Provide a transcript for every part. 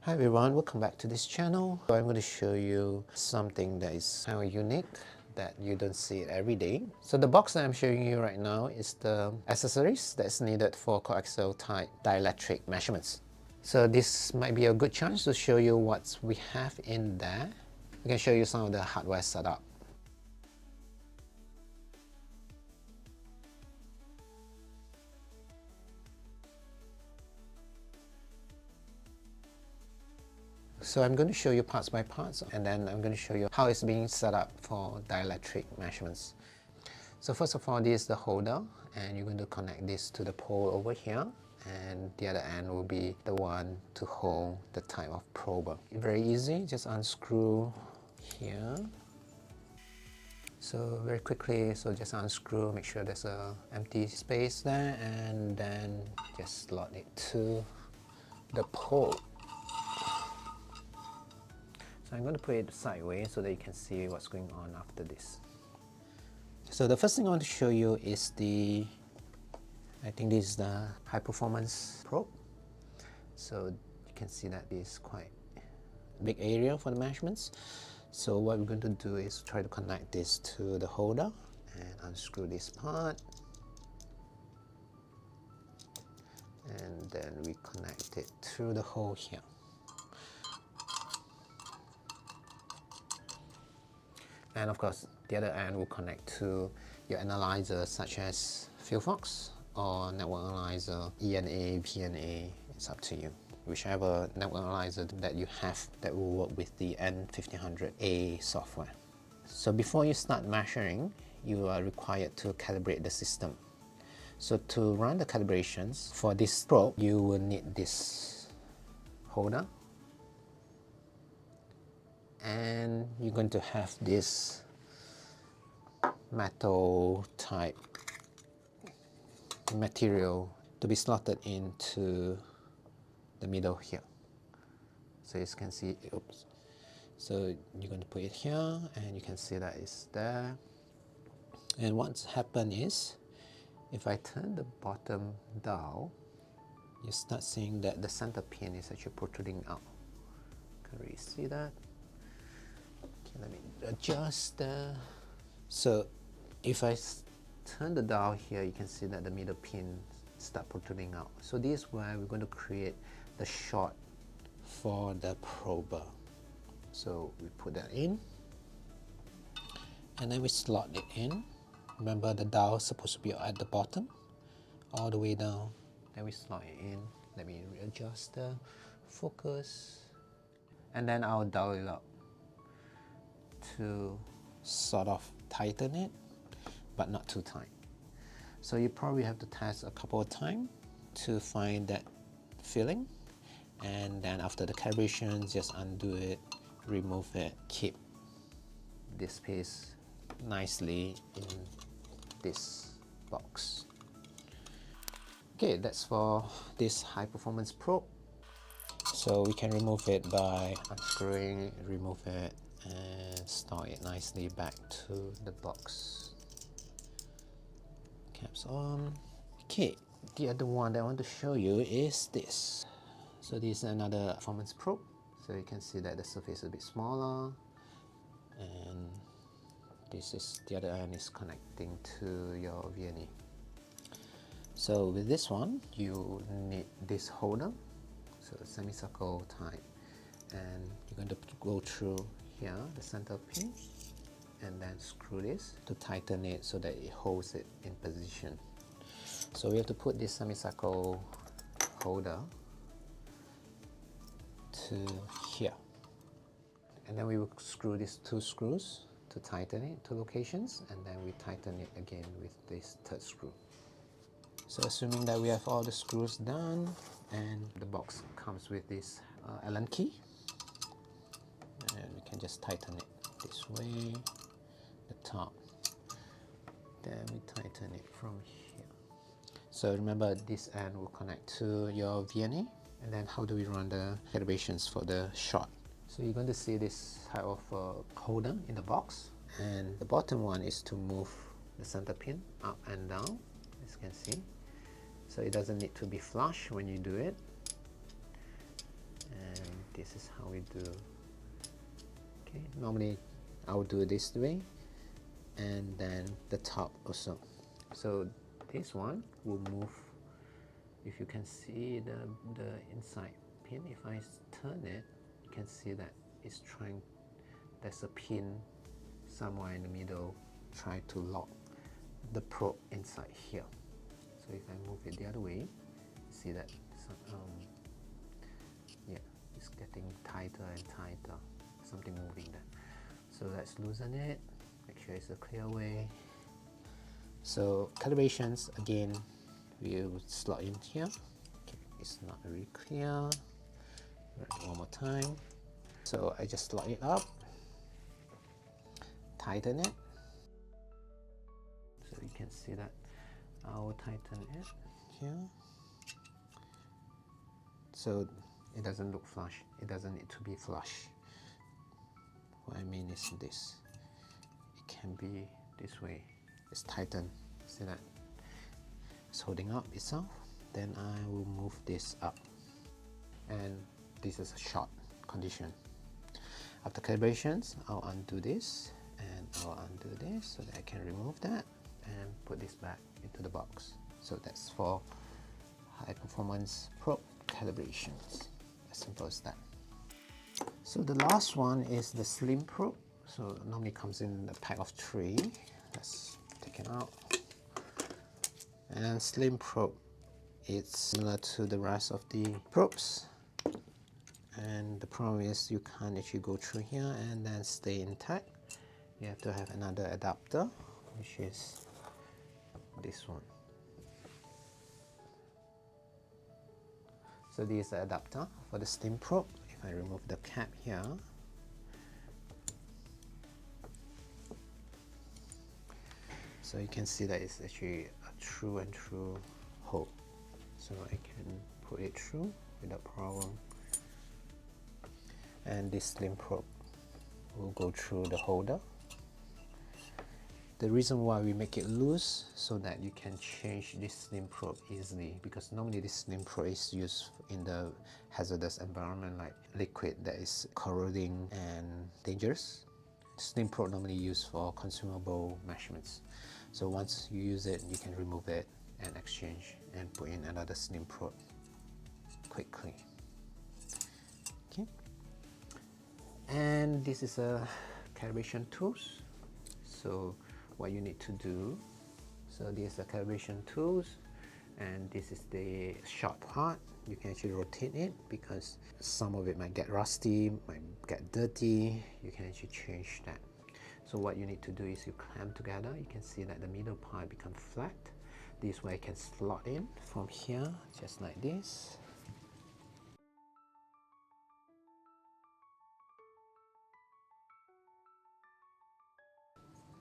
Hi everyone, welcome back to this channel. So I'm going to show you something that is kind of unique that you don't see it every day. So the box that I'm showing you right now is the accessories that's needed for coaxial type dielectric measurements. So this might be a good chance to show you what we have in there. I can show you some of the hardware setup. So I'm going to show you parts by parts, and then I'm going to show you how it's being set up for dielectric measurements. So first of all, this is the holder, and you're going to connect this to the pole over here, and the other end will be the one to hold the type of prober. Very easy, just unscrew here. So very quickly, so just unscrew, make sure there's a empty space there, and then just slot it to the pole. So I'm going to put it sideways so that you can see what's going on after this. So the first thing I want to show you is I think this is the high performance probe. So you can see that it's quite a big area for the measurements. So what we're going to do is try to connect this to the holder and unscrew this part. And then we connect it through the hole here. And of course, the other end will connect to your analyzer such as Fieldfox or network analyzer, ENA, PNA, it's up to you. Whichever network analyzer that you have that will work with the N1500A software. So before you start measuring, you are required to calibrate the system. So to run the calibrations for this probe, you will need this holder. And you're going to have this metal type material to be slotted into the middle here. So you can see, oops. So you're going to put it here, and you can see that it's there. And what's happened is, if I turn the bottom down, you start seeing that the center pin is actually protruding out. Can you see that? Okay, let me adjust the. So if I turn the dial here, you can see that the middle pin start protruding out. So this is where we're going to create the short for the prober. So we put that in, and then we slot it in. Remember, the dial is supposed to be at the bottom, all the way down. Then we slot it in. Let me readjust the focus, and then I'll dial it up to sort of tighten it, but not too tight. So you probably have to test a couple of times to find that feeling, and then after the calibration, just undo it, remove it, keep this piece nicely in this box. Okay, that's for this high performance probe. So we can remove it by unscrewing it, remove it, and store it nicely back to the box. Caps on. Okay, the other one that I want to show you is this. So this is another performance probe. So you can see that the surface is a bit smaller, and this is the other end is connecting to your VNA. So with this one, you need this holder, so semicircle type, and you're going to go through here, the center pin, and then screw this to tighten it so that it holds it in position. So we have to put this semicircle holder to here, and then we will screw these two screws to tighten it, two locations, and then we tighten it again with this third screw. So assuming that we have all the screws done, and the box comes with this Allen key, and we can just tighten it this way, the top, then we tighten it from here. So remember, this end will connect to your VNA, and then how do we run the calibrations for the short? So you're going to see this type of holder in the box, and the bottom one is to move the center pin up and down, as you can see. So it doesn't need to be flush when you do it. And this is how we do. Okay, normally I'll do it this way, and then the top also. So this one will move. If you can see the inside pin, if I turn it, you can see that it's trying, there's a pin somewhere in the middle try to lock the probe inside here. So if I move it the other way, see that yeah, it's getting tighter and tighter, something moving there. So let's loosen it, make sure it's a clear way. So calibrations, again, we'll slot in here. Okay, it's not very clear. One more time. So I just slot it up, tighten it. So you can see that I'll tighten it here. So it doesn't look flush. It doesn't need to be flush. What I mean is this. It can be this way. It's tightened. See that? It's holding up itself. Then I will move this up. And this is a short condition. After calibrations, I'll undo this and I'll undo this so that I can remove that and put this back into the box. So that's for high performance probe calibrations. As simple as that. So the last one is the slim probe. So it normally comes in a pack of 3. Let's take it out. And slim probe, it's similar to the rest of the probes. And the problem is you can't actually go through here and then stay intact. You have to have another adapter, which is this one. So this is the adapter for the slim probe. If I remove the cap here, so you can see that it's actually a true and true hole. So I can put it through without problem. And this slim probe will go through the holder. The reason why we make it loose so that you can change this slim probe easily, because normally this slim probe is used in the hazardous environment like liquid that is corroding and dangerous. Slim probe normally used for consumable measurements. So once you use it, you can remove it and exchange and put in another slim probe quickly. Okay. And this is a calibration tools. So what you need to do, so these are calibration tools, and this is the sharp part. You can actually rotate it because some of it might get rusty, might get dirty. You can actually change that. So what you need to do is you clamp together. You can see that the middle part becomes flat. This way I can slot in from here, just like this.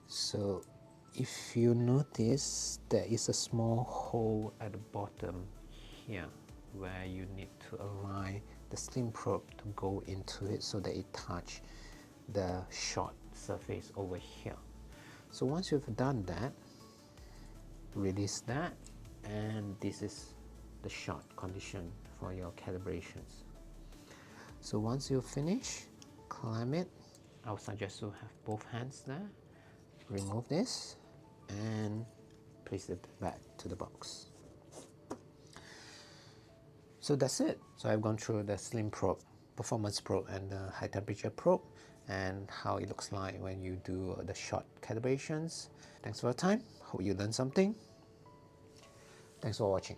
So if you notice, there is a small hole at the bottom here where you need to align the slim probe to go into it so that it touch the short surface over here. So once you've done that, release that, and this is the short condition for your calibrations. So once you finish, clamp it. I would suggest to have both hands there. Remove this and place it back to the box. So that's it. So I've gone through the slim probe, performance probe, and the high temperature probe, and how it looks like when you do the short calibrations. Thanks for your time. Hope you learned something. Thanks for watching.